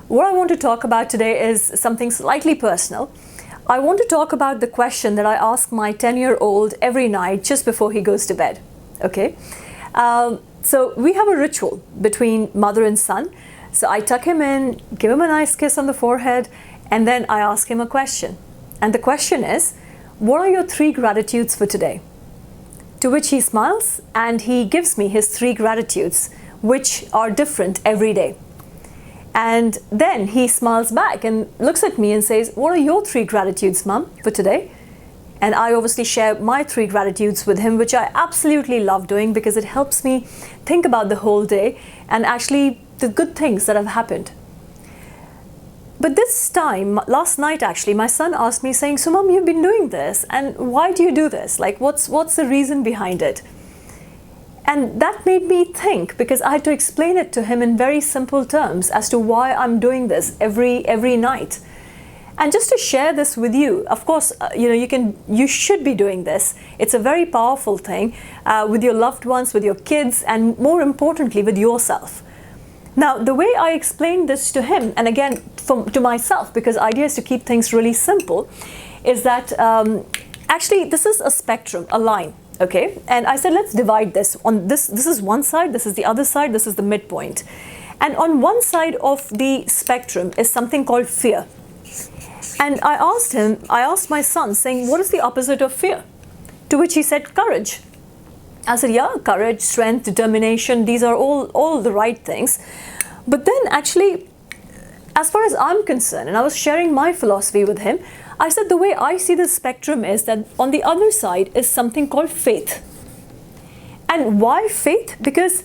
What I want to talk about today is something slightly personal. I want to talk about the question that I ask my 10-year-old every night just before he goes to bed. Okay? So we have a ritual between mother and son. So I tuck him in, give him a nice kiss on the forehead, and then I ask him a question. And the question is, what are your 3 gratitudes for today? To which he smiles and he gives me his 3 gratitudes, which are different every day. And then he smiles back and looks at me and says, what are your 3 gratitudes, Mum, for today? And I obviously share my 3 gratitudes with him, which I absolutely love doing because it helps me think about the whole day and actually the good things that have happened. But this time, last night actually, my son asked me saying, so Mum, you've been doing this and why do you do this? Like what's the reason behind it? And that made me think, because I had to explain it to him in very simple terms as to why I'm doing this every night. And just to share this with you, of course, you should be doing this. It's a very powerful thing with your loved ones, with your kids, and more importantly, with yourself. Now, the way I explained this to him, and again, to myself, because the idea is to keep things really simple, is that actually this is a spectrum, a line. Okay, and I said, let's divide this. On this is one side, this is the other side, this is the midpoint. And on one side of the spectrum is something called fear. And I asked my son, saying, what is the opposite of fear? To which he said, courage. I said, yeah, courage, strength, determination, these are all the right things. But then actually, as far as I'm concerned, and I was sharing my philosophy with him, I said the way I see the spectrum is that on the other side is something called faith. And why faith? Because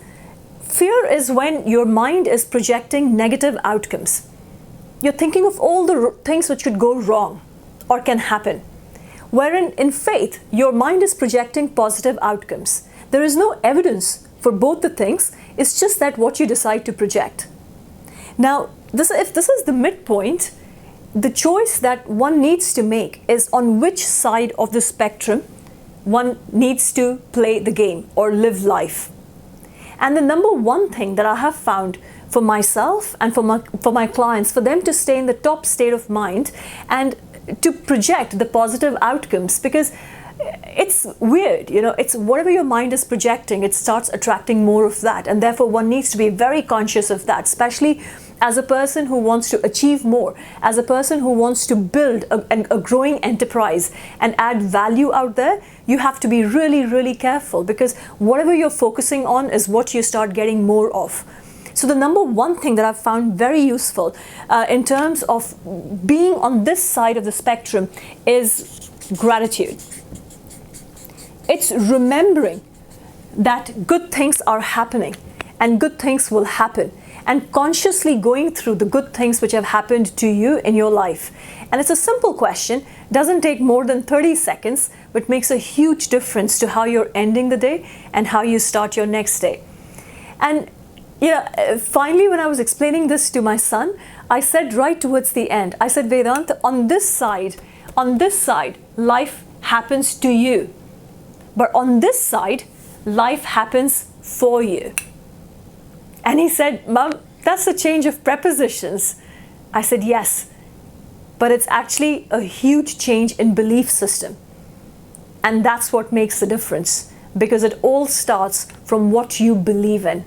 fear is when your mind is projecting negative outcomes. You're thinking of all the things which could go wrong or can happen. Wherein in faith, your mind is projecting positive outcomes. There is no evidence for both the things. It's just that what you decide to project. Now, if this is the midpoint, the choice that one needs to make is on which side of the spectrum one needs to play the game or live life. And the number one thing that I have found for myself and for my clients, for them to stay in the top state of mind and to project the positive outcomes, because it's weird, it's whatever your mind is projecting, it starts attracting more of that. And therefore one needs to be very conscious of that, especially as a person who wants to achieve more, as a person who wants to build a growing enterprise and add value out there. You have to be really, really careful, because whatever you're focusing on is what you start getting more of. So the number one thing that I've found very useful in terms of being on this side of the spectrum is gratitude. It's remembering that good things are happening and good things will happen, and consciously going through the good things which have happened to you in your life. And it's a simple question, doesn't take more than 30 seconds, but makes a huge difference to how you're ending the day and how you start your next day. And finally, when I was explaining this to my son, I said right towards the end, I said, Vedant, on this side, life happens to you. But on this side, life happens for you. And he said, Mom, that's a change of prepositions. I said, yes, but it's actually a huge change in belief system. And that's what makes the difference, because it all starts from what you believe in.